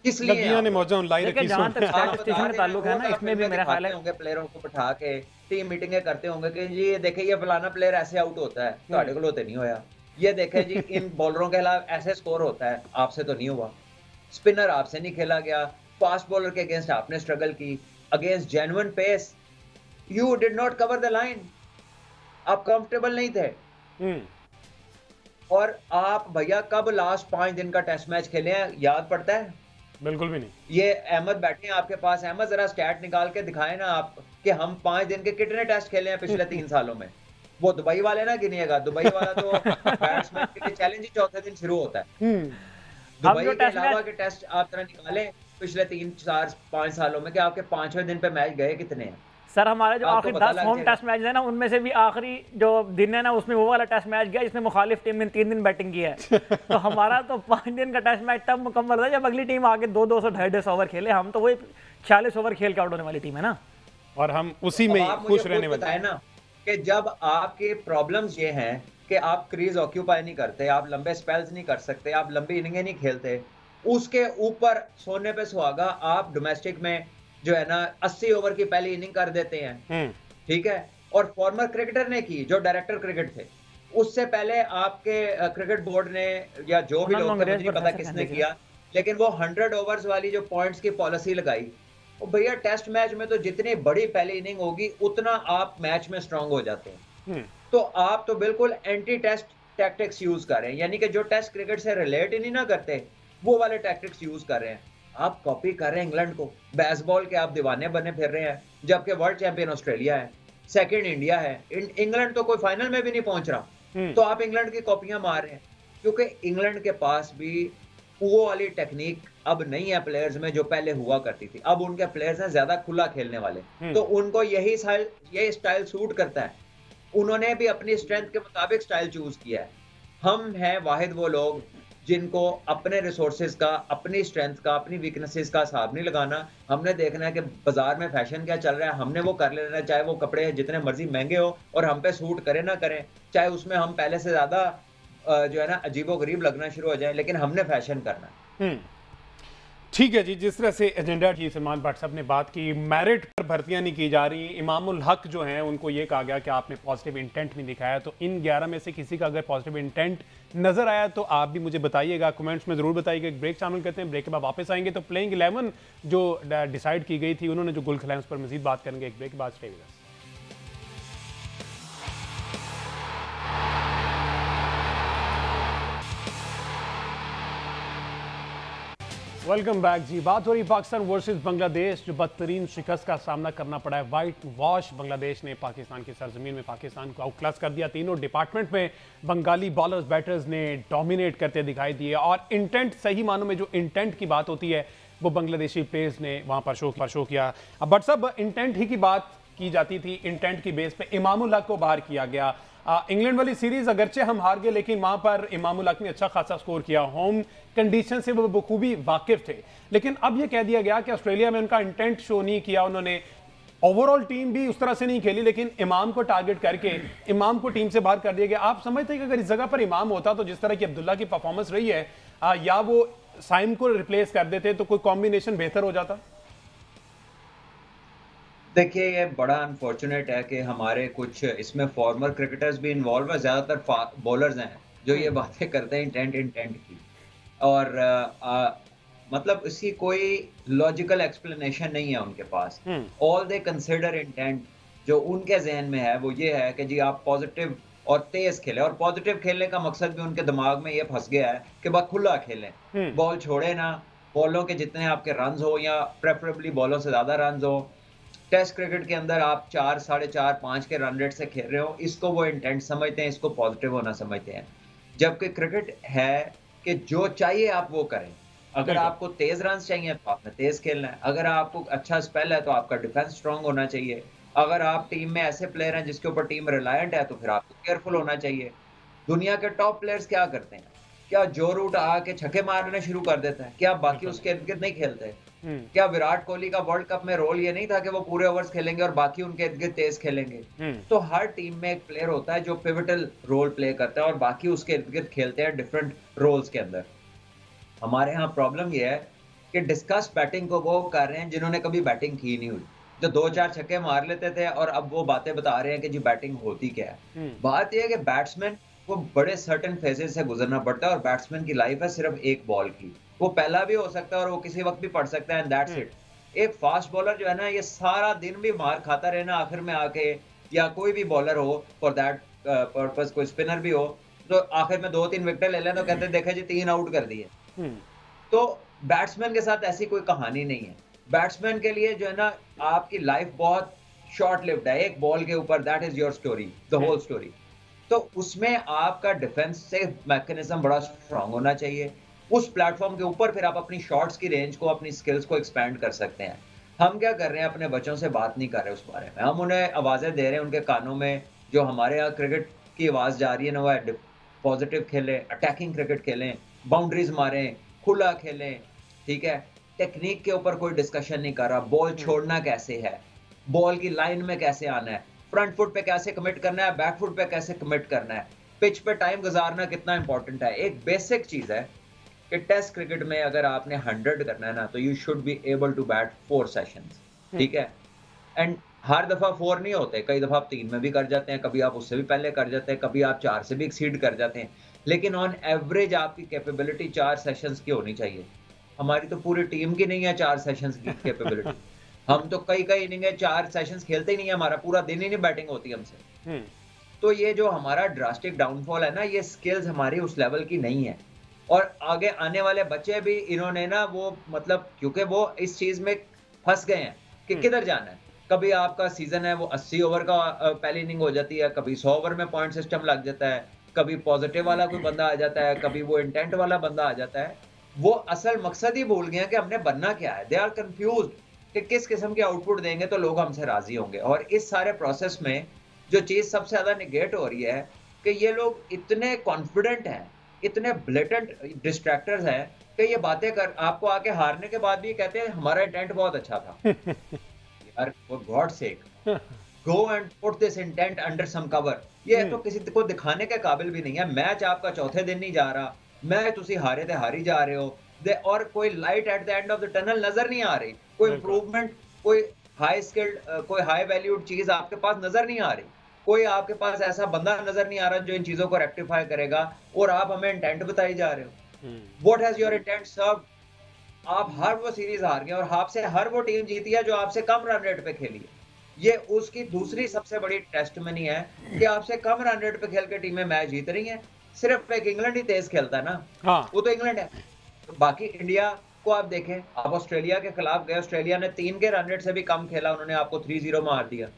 किस लिए ने मौजूद ऑनलाइन रखी? जहां तक स्टैटिस्टिशियन का ताल्लुक है ना, इसमें भी मेरा ख्याल है होंगे प्लेयरों को बिठा के टीम मीटिंगें करते होंगे कि जी ये देखे ये फलाना प्लेयर ऐसे आउट होता है, ਤੁਹਾਡੇ ਕੋਲ होते नहीं होया। ये देखे जी इन बॉलरों के खिलाफ ऐसे स्कोर होता है, आपसे तो नहीं हुआ। स्पिनर आपसे नहीं खेला गया, फास्ट बॉलर के अगेंस्ट आपने स्ट्रगल की, against genuine pace you did not cover the line, आप कंफर्टेबल नहीं थे। और आप भैया कब लास्ट 5 दिन का टेस्ट मैच खेले हैं, याद पड़ता है? बिल्कुल भी नहीं। ये अहमद बैठे हैं आपके पास, अहमद जरा स्टैट निकाल के दिखाएं ना आप कि हम 5 दिन के कितने टेस्ट खेले हैं पिछले 3 सालों में। वो दुबई वाले ना गिनिएगा, दुबई वाला तो बैट्समैन के लिए चैलेंज ही चौथे दिन शुरू होता है। दुबई के अलावा के टेस्ट आप तरह निकालें पिछले 3-4-5 सालों में कि आपके 5वें दिन पे मैच गए कितने हैं। सर हमारे जो आखिरी 10 होम टेस्ट मैच है ना, उनमें से भी आखिरी जो दिन है ना, उसमें वो वाला टेस्ट मैच गया जिसमें मुखालिफ टीम ने 3 दिन बैटिंग की है। तो हमारा तो 5 दिन का टेस्ट मैच तब मुकम्मल था जब अगली टीम आगे 200-250 ओवर खेले। हम तो वही 40 ओवर खेल के आउट होने वाली टीम है ना, और हम उसी में खुश रहने वाले हैं ना। कि जब आपके प्रॉब्लम्स ये हैं कि आप क्रीज ऑक्यूपाई नहीं करते, आप लंबे स्पेल्स नहीं कर सकते, आप लंबी इनिंगें नहीं खेलते, उसके ऊपर सोने पे सुहागा आप डोमेस्टिक में जो है ना 80 ओवर की पहली इनिंग कर देते हैं, ठीक है। और फॉर्मर क्रिकेटर ने की, जो डायरेक्टर क्रिकेट थे, उससे पहले आपके क्रिकेट बोर्ड ने या जो भी लोग थे, मुझे नहीं पता किसने किया, लेकिन वो 100 ओवर्स वाली जो पॉइंट्स की पॉलिसी लगाई। और भैया टेस्ट मैच में तो जितनी बड़ी पहली इनिंग होगी उतना आप मैच में स्ट्रांग हो जाते हैं। तो आप तो बिल्कुल एंटी टेस्ट टैक्टिक्स यूज कर रहे हैं, यानी कि जो टेस्ट क्रिकेट से रिलेट ही नहीं ना करते वो वाले टैक्टिक्स यूज कर रहे हैं। आप कॉपी कर रहे हैं इंग्लैंड को, बेसबॉल के आप दीवाने बने फिर रहे हैं, जबकि वर्ल्ड चैंपियन ऑस्ट्रेलिया है, सेकंड इंडिया है, इंग्लैंड तो कोई फाइनल में भी नहीं पहुंच रहा। तो आप इंग्लैंड की कॉपियां मार रहे हैं, क्योंकि इंग्लैंड के पास भी वो वाली टेक्निक अब नहीं है प्लेयर्स में जो पहले हुआ करती थी। अब उनके प्लेयर्स हैं ज्यादा खुला खेलने वाले, तो उनको यही स्टाइल सूट करता है। उन्होंने भी अपनी स्ट्रेंथ के मुताबिक स्टाइल चूज किया है। हम हैं वाहिद वो लोग जिनको अपने रिसोर्सेज का, अपनी स्ट्रेंथ का, अपनी वीकनेसेस का हिसाब नहीं लगाना। हमने देखना है कि बाजार में फैशन क्या चल रहा है, हमने वो कर लेना है, चाहे वो कपड़े जितने मर्जी महंगे हो और हम पे सूट करे ना करें, चाहे उसमें हम पहले से ज्यादा जो है ना अजीबो गरीब लगना शुरू हो जाए, लेकिन हमने फैशन करना है। ठीक है जी, जिस तरह से एजेंडा की सलमान भट्ट साहब ने बात की, मेरिट पर भर्तियां नहीं की जा रही। इमामुल हक जो हैं उनको ये कहा गया कि आपने पॉजिटिव इंटेंट नहीं दिखाया। तो इन 11 में से किसी का अगर पॉजिटिव इंटेंट नजर आया तो आप भी मुझे बताइएगा, कमेंट्स में जरूर बताइएगा। एक ब्रेक शामिल करते हैं, ब्रेक के बाद वापस आएंगे तो प्लेइंग 11 जो डिसाइड की गई थी, उन्होंने जो गुल खिलाए उस पर मजीद बात करेंगे। एक ब्रेक के बाद stay with us. Welcome back जी। बात हो रही पाकिस्तान वर्सेस बांग्लादेश, जो बदतरीन शिकस्त का सामना करना पड़ा है। वाइट वॉश बांग्लादेश ने पाकिस्तान की सरजमीन में पाकिस्तान को आउट क्लास कर दिया। तीनों डिपार्टमेंट में बंगाली बॉलर्स बैटर्स ने डोमिनेट करते दिखाई दिए। और इंटेंट, सही मानों में जो इंटेंट की बात होती है, वो बांग्लादेशी प्लेयर्स ने वहां पर शो किया। अब बट सब इंटेंट ही की बात की जाती थी, इंटेंट की बेस पे इमामुल हक को बाहर किया गया। इंग्लैंड वाली सीरीज अगरचे हम हार गए, लेकिन वहां पर इमामुल हक ने अच्छा खासा स्कोर किया, होम कंडीशन से वो बखूबी वाकिफ थे। लेकिन अब ये कह दिया गया कि ऑस्ट्रेलिया में उनका इंटेंट शो नहीं किया उन्होंने, ओवरऑल टीम भी उस तरह से नहीं खेली, लेकिन इमाम को टारगेट करके इमाम को टीम से बाहर कर दिया गया। आप समझते हैं कि अगर इस जगह पर इमाम होता तो जिस तरह की अब्दुल्ला की परफॉर्मेंस रही है, या वो साइम को रिप्लेस कर देते तो कोई कॉम्बिनेशन बेहतर हो जाता? देखिए, ये बड़ा अनफॉर्चुनेट है कि हमारे कुछ इसमें फॉर्मर क्रिकेटर्स भी इन्वॉल्व है, ज्यादातर बॉलर्स हैं जो ये बातें करते हैं इंटेंट की, और मतलब इसकी कोई लॉजिकल एक्सप्लेनेशन नहीं है उनके पास। ऑल दे कंसिडर इंटेंट, जो उनके जहन में है वो ये है कि जी आप पॉजिटिव और तेज खेलें, और पॉजिटिव खेलने का मकसद भी उनके दिमाग में ये फंस गया है कि बस खुला खेलें, बॉल छोड़े ना, बॉलों के जितने आपके रन हो या प्रेफरेबली बॉलों से ज्यादा रन हो। टेस्ट क्रिकेट के अंदर आप 4, 4.5, 5 के रन रेट से खेल रहे हो, इसको वो इंटेंट समझते हैं, इसको पॉजिटिव होना समझते हैं। जबकि क्रिकेट है कि जो चाहिए आप वो करें। अगर आपको तेज रन चाहिए तो आपने तेज खेलना है, अगर आपको अच्छा स्पेल है तो आपका डिफेंस स्ट्रांग होना चाहिए, अगर आप टीम में ऐसे प्लेयर हैं जिसके ऊपर टीम रिलायंट है तो फिर आपको केयरफुल होना चाहिए। दुनिया के टॉप प्लेयर्स क्या करते हैं? क्या जो रूट आके छक्के मारने शुरू कर देता है? क्या बाकी उसके इर्द गिर्द नहीं खेलते? क्या विराट कोहली का वर्ल्ड कप में रोल ये नहीं था कि वो पूरे ओवर्स खेलेंगे और बाकी उनके इर्द गिर्द तेज खेलेंगे? तो हर टीम में एक प्लेयर होता है जो पिवटल रोल प्ले करता है और बाकी उसके इर्द गिर्द खेलते हैं डिफरेंट रोल्स के अंदर। हमारे यहाँ प्रॉब्लम ये है कि डिस्कस बैटिंग को वो कर रहे हैं जिन्होंने कभी बैटिंग की नहीं हुई, जो 2-4 छक्के मार लेते थे और अब वो बातें बता रहे हैं कि जी बैटिंग होती क्या है। बात यह है कि बैट्समैन को बड़े सर्टेन फेजेस से गुजरना पड़ता है और बैट्समैन की लाइफ है सिर्फ एक बॉल की। वो पहला भी हो सकता है और वो किसी वक्त भी पड़ सकता है, एंड दैट्स इट। एक फास्ट बॉलर जो है ना, ये सारा दिन भी मार खाता रहे ना, आखिर में आके, या कोई भी बॉलर हो फॉर दैट पर्पस, कोई स्पिनर भी हो, तो आखिर में 2-3 विकेट ले लें तो कहते हैं देखा जी 3 आउट कर दिए। तो बैट्समैन के साथ ऐसी कोई कहानी नहीं है। बैट्समैन के लिए जो है ना, आपकी लाइफ बहुत शॉर्ट लिव्ड है, एक बॉल के ऊपर, that is your story, the whole story. तो उसमें आपका डिफेंसिव मैकेनिज्म बड़ा स्ट्रांग होना चाहिए। उस प्लेटफॉर्म के ऊपर फिर आप अपनी शॉट्स की रेंज को, अपनी स्किल्स को एक्सपैंड कर सकते हैं। हम क्या कर रहे हैं, अपने बच्चों से बात नहीं कर रहे उस बारे में, हम उन्हें आवाजें दे रहे हैं उनके कानों में। जो हमारे यहाँ क्रिकेट की आवाज जा रही है ना, वो पॉजिटिव खेलें, अटैकिंग क्रिकेट खेलें, बाउंड्रीज मारें, खुला खेलें, ठीक है। टेक्निक के ऊपर कोई डिस्कशन नहीं कर रहा, बॉल छोड़ना कैसे है, बॉल की लाइन में कैसे आना है, फ्रंट फुट पे कैसे कमिट करना है, बैक फुट पे कैसे कमिट करना है, पिच पे टाइम गुजारना कितना इंपॉर्टेंट है। एक बेसिक चीज है कि टेस्ट क्रिकेट में अगर आपने 100 करना है ना, तो you should be able to bat 4 sessions, ठीक है। एंड हर दफा 4 नहीं होते, कई दफा आप 3 में भी कर जाते हैं, कभी आप उससे भी पहले कर जाते हैं, कभी आप 4 से भी एक्सीड कर जाते हैं, लेकिन ऑन एवरेज आपकी कैपेबिलिटी 4 सेशंस की होनी चाहिए। हमारी तो पूरी टीम की नहीं है 4 सेशंस की कैपेबिलिटी। हम तो कई इनिंग 4 सेशंस खेलते ही नहीं है, हमारा पूरा दिन ही नहीं बैटिंग होती हमसे। तो ये जो हमारा ड्रास्टिक डाउनफॉल है ना, ये स्किल्स हमारी उस लेवल की नहीं है। और आगे आने वाले बच्चे भी इन्होंने ना वो, मतलब क्योंकि वो इस चीज में फंस गए हैं कि किधर जाना है। कभी आपका सीजन है वो 80 ओवर का पहली इनिंग हो जाती है, कभी 100 ओवर में पॉइंट सिस्टम लग जाता है, कभी पॉजिटिव वाला कोई बंदा आ जाता है, कभी वो इंटेंट वाला बंदा आ जाता है। वो असल मकसद ही भूल गए हैं कि हमने बनना क्या है। दे आर कंफ्यूज्ड कि किस किस्म के आउटपुट देंगे तो लोग हमसे राजी होंगे। और इस सारे प्रोसेस में जो चीज सबसे ज्यादा निगेट हो रही है कि ये लोग इतने कॉन्फिडेंट हैं, इतने ब्लेटेंट डिस्ट्रैक्टर्स हैं कि ये बातें कर आपको आके हारने के बाद भी कहते हैं हमारा इंटेंट बहुत अच्छा था। यार for God sake, go and put this intent under some cover. ये तो किसी को दिखाने के काबिल भी नहीं है। मैच आपका चौथे दिन नहीं जा रहा, मैच तुसी हारे थे हारी जा रहे हो, और कोई light at the end of the tunnel नजर नहीं आ रही, कोई इंप्रूवमेंट, कोई हाई स्किल्ड, कोई हाई वैल्यूड चीज आपके पास नजर नहीं आ रही, कोई आपके पास ऐसा बंदा नजर नहीं आ रहा जो इन चीजों को रेक्टिफाई करेगा, और आप हमें इंटेंट बताई जा रहे हो। What has your intent served? आप हर वो सीरीज हार गए और आपसे हर वो टीम जीती है जो आपसे कम रन रेट पे खेली है। ये उसकी दूसरी सबसे बड़ी टेस्टमनी है कि आपसे कम रन रेट पे खेल के टीमें मैच जीत रही हैं। सिर्फ एक इंग्लैंड ही तेज खेलता है ना, हाँ। वो तो इंग्लैंड है। तो बाकी इंडिया को आप देखें, आप ऑस्ट्रेलिया के खिलाफ गए, ऑस्ट्रेलिया ने 3 के रन रेट से भी कम खेला, उन्होंने आपको 3-0 मार दिया।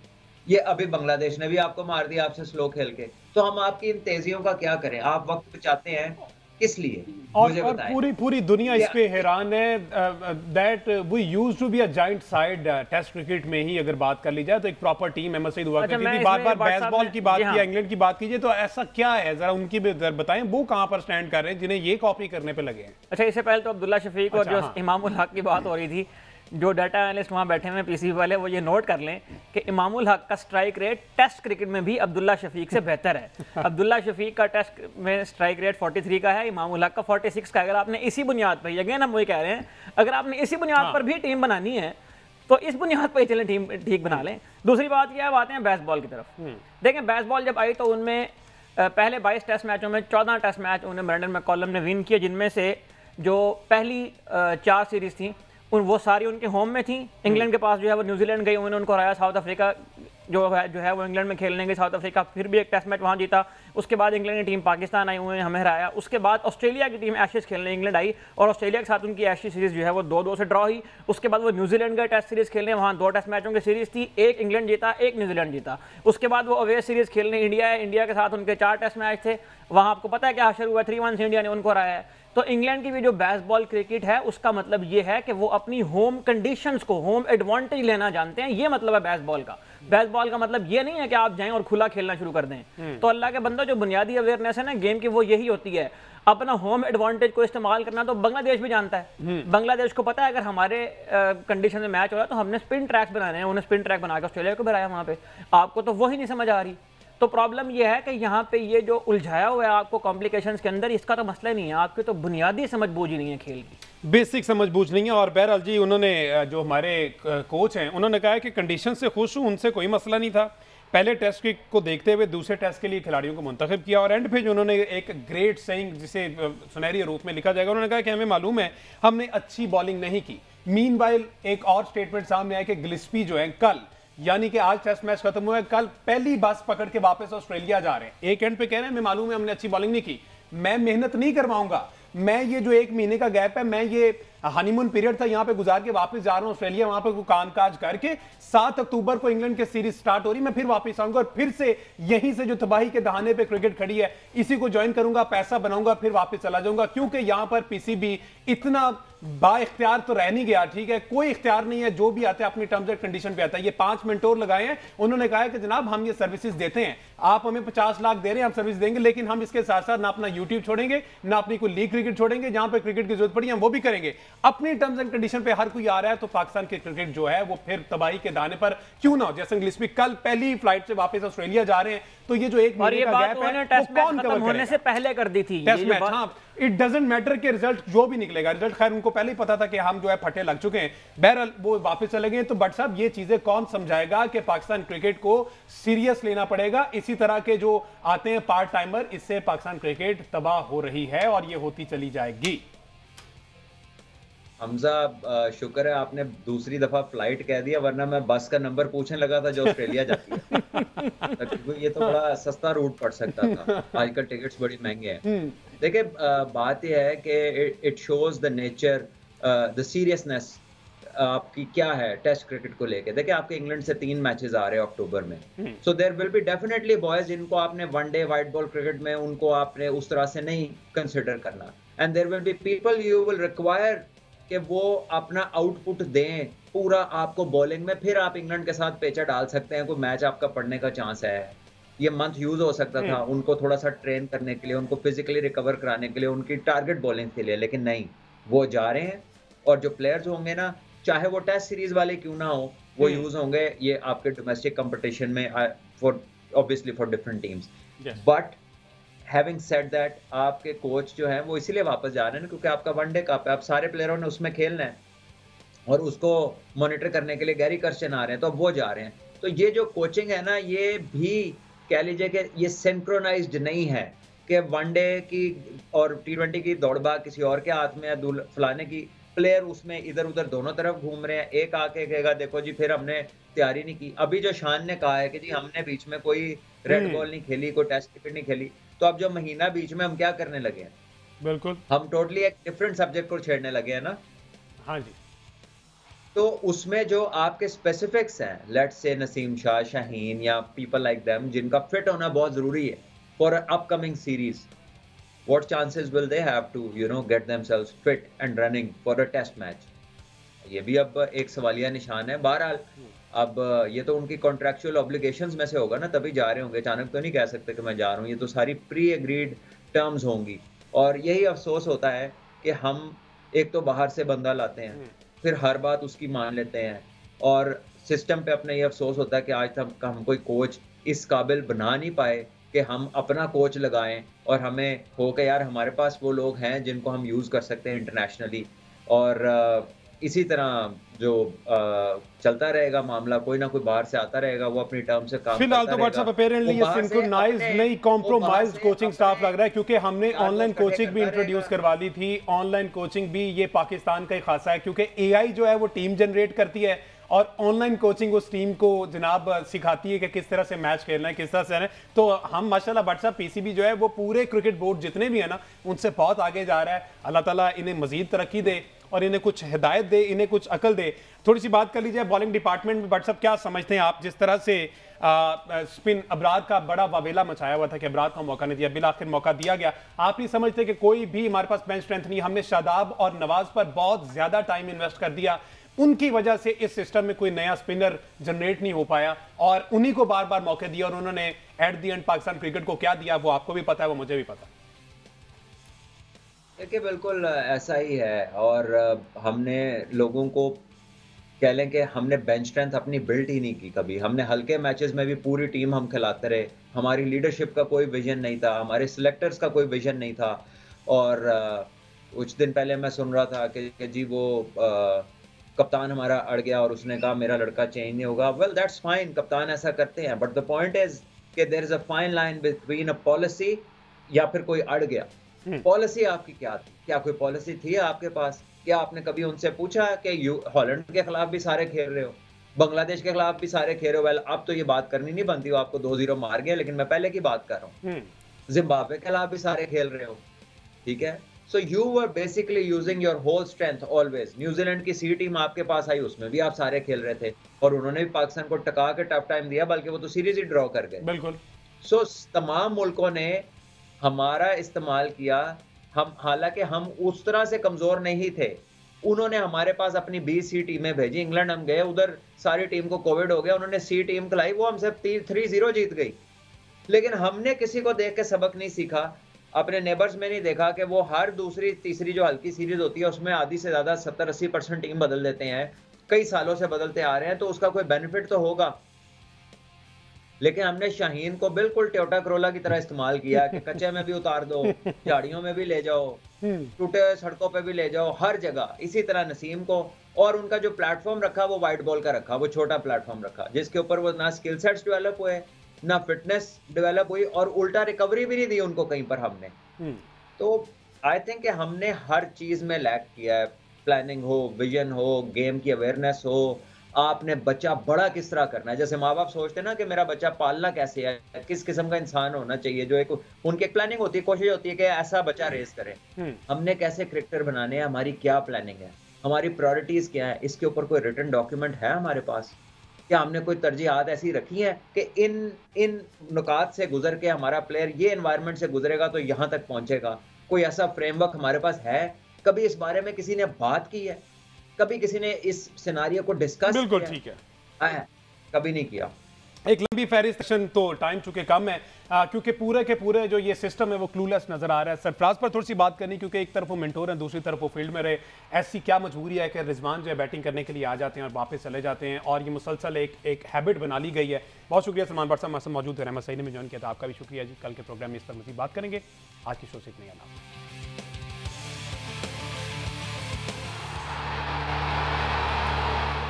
ये अभी बांग्लादेश ने भी आपको मार दिया आपसे स्लो खेल के। तो हम आपकी इन तेजियों का क्या करें? आप वक्त बचाते हैं किस लिए? और पूरी दुनिया इस पे हैरान है that we used to be a giant side test cricket में ही। अगर बात कर ली जाए तो एक प्रॉपर टीम एम एस हुआ करती थी। बार बार बेसबॉल की बात की, इंग्लैंड की बात कीजिए, तो ऐसा क्या है, जरा उनकी भी बताएं, वो कहां पर स्टैंड कर रहे हैं जिन्हें ये कॉपी करने पे लगे हैं? अच्छा, इससे पहले तो अब्दुल्ला शफीक और जो इमामुल हक की बात हो रही थी, जो डाटा एनालिस्ट वहाँ बैठे हुए पीसीबी वाले, वो ये नोट कर लें कि इमामुल हक का स्ट्राइक रेट टेस्ट क्रिकेट में भी अब्दुल्ला शफीक से बेहतर है। अब्दुल्ला शफीक का टेस्ट में स्ट्राइक रेट 43 का है, इमामुल हक का 46 का है। अगर आपने इसी बुनियाद पर, अगेन हम वही कह रहे हैं, अगर आपने इसी बुनियाद पर भी टीम बनानी है तो इस बुनियाद पर चलें, टीम ठीक बना लें। दूसरी बात क्या है, आते हैं बेसबॉल की तरफ। देखें, बेसबॉल जब आई तो उनमें पहले 22 टेस्ट मैचों में 14 टेस्ट मैच उन्हें ब्रेंडन मैककॉलम ने विन किए, जिनमें से जो पहली 4 सीरीज थी वो सारी उनके होम में थी। इंग्लैंड के पास जो है वो न्यूजीलैंड गई, उन्होंने उनको हराया। साउथ अफ्रीका जो है वो इंग्लैंड में खेलने गई, साउथ अफ्रीका फिर भी एक टेस्ट मैच वहाँ जीता। उसके बाद इंग्लैंड की टीम पाकिस्तान आई, उन्होंने हमें हराया। उसके बाद ऑस्ट्रेलिया की टीम एशेज खेलने इंग्लैंड आई और ऑस्ट्रेलिया के साथ उनकी एशेज सीरीज जो है वो 2-2 से ड्रॉ हुई। उसके बाद वो न्यूजीलैंड का टेस्ट सीरीज खेलने, वहाँ 2 टेस्ट मैचों की सीरीज थी, एक इंग्लैंड जीता, एक न्यूजीलैंड जीता। उसके बाद वो अवे सीरीज खेलने इंडिया है, इंडिया के साथ उनके 4 टेस्ट मैच थे, वहाँ आपको पता है क्या हासिल हुआ, 3-1 से इंडिया ने उनको हराया है। तो इंग्लैंड की भी जो बेसबॉल क्रिकेट है उसका मतलब ये है कि वो अपनी होम कंडीशंस को, होम एडवांटेज लेना जानते हैं। ये मतलब है बेसबॉल का। बेसबॉल का मतलब ये नहीं है कि आप जाएं और खुला खेलना शुरू कर दें। तो अल्लाह के बंदो, जो बुनियादी अवेयरनेस है ना गेम की, वो यही होती है, अपना होम एडवांटेज को इस्तेमाल करना। तो बांग्लादेश भी जानता है, बांग्लादेश को पता है अगर हमारे कंडीशन में मैच हो रहा है तो हमने स्पिन ट्रैक्स बनाने हैं, उन्हें स्पिन ट्रैक बना के ऑस्ट्रेलिया को भी हराया वहाँ पे। आपको तो वही नहीं समझ आ रही। तो प्रॉब्लम यह है कि यहाँ पे ये जो उलझाया हुआ है आपको कॉम्प्लिकेशंस के अंदर, इसका तो मसला नहीं है, आपकी तो बुनियादी समझ बूझ ही नहीं है खेल की, बेसिक समझ बूझ नहीं है। और बहरहाल जी, उन्होंने जो हमारे कोच हैं उन्होंने कहा है कि कंडीशन से खुश हूँ, उनसे कोई मसला नहीं था। पहले टेस्ट को देखते हुए दूसरे टेस्ट के लिए खिलाड़ियों को मुंतखब किया और एंड पे जो उन्होंने एक ग्रेट सेइंग, जिसे सुनहरी रूप में लिखा जाएगा, उन्होंने कहा कि हमें मालूम है हमने अच्छी बॉलिंग नहीं की। मीनवाइल एक और स्टेटमेंट सामने आया कि गिलिस्पी जो है कल, यानी कि आज टेस्ट मैच खत्म हुआ है, कल पहली बस पकड़ के वापस ऑस्ट्रेलिया जा रहे हैं। एक एंड पे कह रहे हैं हमें मालूम है हमने अच्छी बॉलिंग नहीं की, मैं मेहनत नहीं करवाऊंगा, मैं ये जो 1 महीने का गैप है, मैं ये हनीमून पीरियड था यहाँ पे गुजार के वापस जा रहा हूँ ऑस्ट्रेलिया, वहां पे कोई काम काज करके 7 अक्टूबर को इंग्लैंड की सीरीज स्टार्ट हो रही, मैं फिर वापस आऊंगा और फिर से यहीं से जो तबाही के दहाने पे क्रिकेट खड़ी है इसी को ज्वाइन करूंगा, पैसा बनाऊंगा, फिर वापस चला जाऊंगा। क्योंकि यहां पर पीसीबी इतना बाइख्तियार तो रह नहीं गया, ठीक है, कोई इख्तियार नहीं है, जो भी आता है अपनी टर्म्स एंड कंडीशन पे आता है। ये 5 मिनट और लगाए हैं, उन्होंने कहा है कि जनाब हम ये सर्विसेज देते हैं, आप हमें 50 लाख दे रहे हैं, हम सर्विस देंगे, लेकिन हम इसके साथ साथ ना अपना यूट्यूब छोड़ेंगे, ना अपनी कोई लीग क्रिकेट छोड़ेंगे, जहां पर क्रिकेट की जरूरत पड़ी हम वो भी करेंगे। अपनी टर्म्स एंड कंडीशन पे हर कोई आ रहा है तो पाकिस्तान की क्रिकेट जो है वो फिर तबाही के दाने पर क्यों ना हो। जैसे गिलिस्पी कल पहली फ्लाइट से वापस ऑस्ट्रेलिया जा रहे हैं, तो ये जो 1 महीने का गैप है वो कौन कवर होने से पहले कर दी थी टेस्ट मैच। हाँ, इट डजंट मैटर कि रिजल्ट जो भी निकलेगा, रिजल्ट खैर उनको पहले ही पता था कि हम जो है फटे लग चुके हैं, बहरहाल वो वापस चले गए। तो बट साहब ये चीजें कौन समझाएगा कि पाकिस्तान क्रिकेट को सीरियस लेना पड़ेगा। इसी तरह के जो आते हैं पार्ट टाइमर, इससे पाकिस्तान क्रिकेट तबाह हो रही है और ये होती चली जाएगी। हमजा, शुक्र है आपने दूसरी दफा फ्लाइट कह दिया, वरना मैं बस का नंबर पूछने लगा था जो ऑस्ट्रेलिया जाती है। ये तो बड़ा सस्ता रूट पड़ सकता था, आजकल टिकट्स बड़ी महंगे हैं। देखिए, बात यह है कि it shows the nature, the seriousness आपकी क्या है टेस्ट क्रिकेट को लेके। देखिए, आपके इंग्लैंड से 3 मैचेस आ रहे हैं अक्टूबर में, so there will be definitely boys जिनको आपने वनडे व्हाइट बॉल क्रिकेट में उनको आपने उस तरह से नहीं कंसिडर करना, and there will be people you will require कि वो अपना आउटपुट दें पूरा आपको बॉलिंग में, फिर आप इंग्लैंड के साथ पेचा डाल सकते हैं, कोई मैच आपका पड़ने का चांस है। ये मंथ यूज हो सकता था उनको थोड़ा सा ट्रेन करने के लिए, उनको फिजिकली रिकवर कराने के लिए, उनकी टारगेट बॉलिंग के लिए, लेकिन नहीं, वो जा रहे हैं। और जो प्लेयर्स होंगे ना, चाहे वो टेस्ट सीरीज वाले क्यों ना हो, वो यूज होंगे ये आपके डोमेस्टिक कंपटीशन में for obviously for different teams. But having said that, आपके कोच जो है वो इसीलिए वापस जा रहे हैं क्योंकि आपका वनडे कप है, आप सारे प्लेयरों ने उसमें खेलना है और उसको मॉनिटर करने के लिए गैरी कर्स्टन आ रहे हैं, तो अब वो जा रहे हैं। तो ये जो कोचिंग है ना, ये भी कह लीजिए कि ये सिंक्रोनाइज्ड नहीं है कि वनडे की और T20 की दौड़बाग किसी और के हाथ में है, फलाने की प्लेयर उसमें इधर उधर दोनों तरफ घूम रहे हैं। एक आके कहेगा देखो जी फिर हमने तैयारी नहीं की। अभी जो शान ने कहा है कि जी हमने बीच में कोई रेड बॉल नहीं खेली, कोई टेस्ट क्रिकेट नहीं खेली, तो अब जो महीना बीच में हम क्या करने लगे हैं, बिल्कुल हम टोटली एक डिफरेंट सब्जेक्ट को छेड़ने लगे हैं ना। हाँ जी, तो उसमें जो आपके स्पेसिफिक्स हैं, लेट्स से नसीम शाह, शाहीन या पीपल लाइक देम, जिनका फिट होना बहुत जरूरी है for upcoming series, what chances will they have to get themselves fit and running for a test match? ये भी अब एक सवालिया निशान है। बहरहाल अब ये तो उनकी कॉन्ट्रैक्चुअल ऑब्लिगेशंस में से होगा ना, तभी जा रहे होंगे, अचानक तो नहीं कह सकते कि मैं जा रहा हूँ। ये तो सारी प्री एग्रीड टर्म्स होंगी। और यही अफसोस होता है कि हम एक तो बाहर से बंदा लाते हैं, फिर हर बात उसकी मान लेते हैं, और सिस्टम पे अपना ये अफसोस होता है कि आज तक हम कोई कोच इस काबिल बना नहीं पाए कि हम अपना कोच लगाएं, और हमें हो कि यार हमारे पास वो लोग हैं जिनको हम यूज़ कर सकते हैं इंटरनेशनली। और इसी तरह जो चलता रहेगा मामला, कोई ना कोई बाहर से आता रहेगा, वो अपनी टर्म से काम फिलहाल तो व्हाट्सएप अपेरेंटली ये सिंक्रोनाइज्ड नहीं कॉम्प्रोमाइज्ड कोचिंग स्टाफ लग रहा है, क्योंकि हमने ऑनलाइन कोचिंग भी इंट्रोड्यूस करवा ली थी। ऑनलाइन कोचिंग भी ये पाकिस्तान का ही खासा है, क्योंकि एआई जो है वो टीम जनरेट करती है और ऑनलाइन कोचिंग उस टीम को जनाब सिखाती है कि किस तरह से मैच खेलना है, किस तरह से है। तो हम माशाल्लाह व्हाट्सएप पीसीबी जो है वो पूरे क्रिकेट बोर्ड जितने भी है ना उनसे बहुत आगे जा रहा है। अल्लाह ताला इन्हें मजीद तरक्की दे और इन्हें कुछ हिदायत दे, इन्हें कुछ अकल दे। थोड़ी सी बात कर लीजिए बॉलिंग डिपार्टमेंट में। व्हाट्सएप क्या समझते हैं आप, जिस तरह से स्पिन अबरार का बड़ा वावेला मचाया हुआ था कि अबरार को मौका नहीं दिया, बिल आखिर मौका दिया गया। आप नहीं समझते कि कोई भी हमारे पास बेंच स्ट्रेंथ नहीं, हमने शादाब और नवाज पर बहुत ज्यादा टाइम इन्वेस्ट कर दिया, उनकी वजह से इस सिस्टम में कोई नया स्पिनर जनरेट नहीं हो पाया और उन्हीं को बार बार मौके दिए, और उन्होंने at the end Pakistan cricket को क्या दिया वो आपको भी पता है, वो मुझे भी पता है। देखिए बिल्कुल ऐसा ही है, और हमने लोगों को कह लें कि हमने बेंच स्ट्रेंथ अपनी बिल्ड ही नहीं की कभी। हमने हल्के मैचेस में भी पूरी टीम हम खिलाते रहे, हमारी लीडरशिप का कोई विजन नहीं था, हमारे सिलेक्टर्स का कोई विजन नहीं था। और कुछ दिन पहले मैं सुन रहा था कि जी वो कप्तान हमारा अड़ गया और उसने कहा मेरा लड़का चेंज नहीं होगा। वेल दैट्स फाइन, कप्तान ऐसा करते हैं, बट द पॉइंट इज कि there is a fine line between a policy या फिर कोई अड़ गया। पॉलिसी आपकी क्या थी? क्या कोई पॉलिसी थी आपके पास? क्या आपने कभी उनसे पूछा कि हॉलैंड के खिलाफ भी सारे खेल रहे हो, बांग्लादेश के खिलाफ भी सारे खेल रहे हो? वेल अब तो ये बात करनी नहीं बनती, वो आपको 2-0 मार गया, लेकिन मैं पहले की बात कर रहा हूँ। जिम्बाब्वे के खिलाफ भी सारे खेल रहे हो, ठीक है? So you were basically using your whole strength always. New Zealand की सी टीम आपके पास आई, उसमें भी आप सारे खेल रहे थे और उन्होंने भी पाकिस्तान को टका के टफ टाइम दिया, बल्कि वो तो सीरीज ही ड्रॉ कर गए। बिल्कुल। So तमाम मुल्कों ने हमारा इस्तेमाल किया, हम हालांकि हम उस तरह से कमजोर नहीं थे। उन्होंने हमारे पास अपनी 20 सी टीमें भेजी, इंग्लैंड हम गए, उधर सारी टीम को कोविड हो गया, उन्होंने सी टीम खिलाई, वो हमसे 3-0 जीत गई। लेकिन हमने किसी को देख के सबक नहीं सीखा, अपने नेबर्स में नहीं देखा कि वो हर दूसरी तीसरी जो हल्की सीरीज होती है उसमें आधी से ज्यादा 70-80% टीम बदल देते हैं, कई सालों से बदलते आ रहे हैं, तो उसका कोई बेनिफिट तो होगा। लेकिन हमने शाहीन को बिल्कुल टोयोटा करोला की तरह इस्तेमाल किया कि कच्चे में भी उतार दो, झाड़ियों में भी ले जाओ, टूटे सड़कों पे भी ले जाओ, हर जगह। इसी तरह नसीम को, और उनका जो प्लेटफॉर्म रखा वो वाइट बॉल का रखा, वो छोटा प्लेटफॉर्म रखा जिसके ऊपर वो ना स्किल सेट्स डेवलप हुए, ना फिटनेस डेवलप हुई, और उल्टा रिकवरी भी नहीं दी उनको कहीं पर हमने। तो आई थिंक कि हमने हर चीज में लैक किया है, प्लानिंग हो, विजन हो, गेम की अवेयरनेस हो, आपने बच्चा बड़ा किस तरह करना है। जैसे माँ बाप सोचते हैं ना कि मेरा बच्चा पालना कैसे है, किस किस्म का इंसान होना चाहिए, जो एक उनकी एक प्लानिंग होती है, कोशिश होती है कि ऐसा बच्चा रेस करें। हमने कैसे क्रिकेटर बनाने हैं, हमारी क्या प्लानिंग है, हमारी प्रायोरिटीज क्या है, इसके ऊपर कोई रिटन डॉक्यूमेंट है हमारे पास? क्या हमने कोई तरजीहात ऐसी रखी है कि इन नुकात से गुजर के हमारा प्लेयर ये एनवायरनमेंट से गुजरेगा तो यहाँ तक पहुंचेगा? कोई ऐसा फ्रेमवर्क हमारे पास है? कभी इस बारे में किसी ने बात की है? कभी किसी ने इस सिनारियो को डिस्कस किया? बिल्कुल ठीक है, कभी नहीं किया। एक लंबी फहरिस्त सेशन तो टाइम चुके कम है, क्योंकि पूरे के पूरे जो ये सिस्टम है वो क्लूलेस नजर आ रहा है। सरफराज पर थोड़ी सी बात करनी, क्योंकि एक तरफ वो मेंटोर हैं, दूसरी तरफ वो फील्ड में रहे। ऐसी क्या मजबूरी है कि रिजवान जो है बैटिंग करने के लिए आ जाते हैं और वापस चले जाते हैं, और ये मुसलसल एक हैबिट बना ली गई है। बहुत शुक्रिया सलमान भट्ट साहब हमारे साथ मौजूद है, रहमत सईद ने भी ज्वाइन किया था, आपका भी शुक्रिया जी। कल के प्रोग्राम में इस पर मज़ीद बात करेंगे। आज की शो से इतना ही।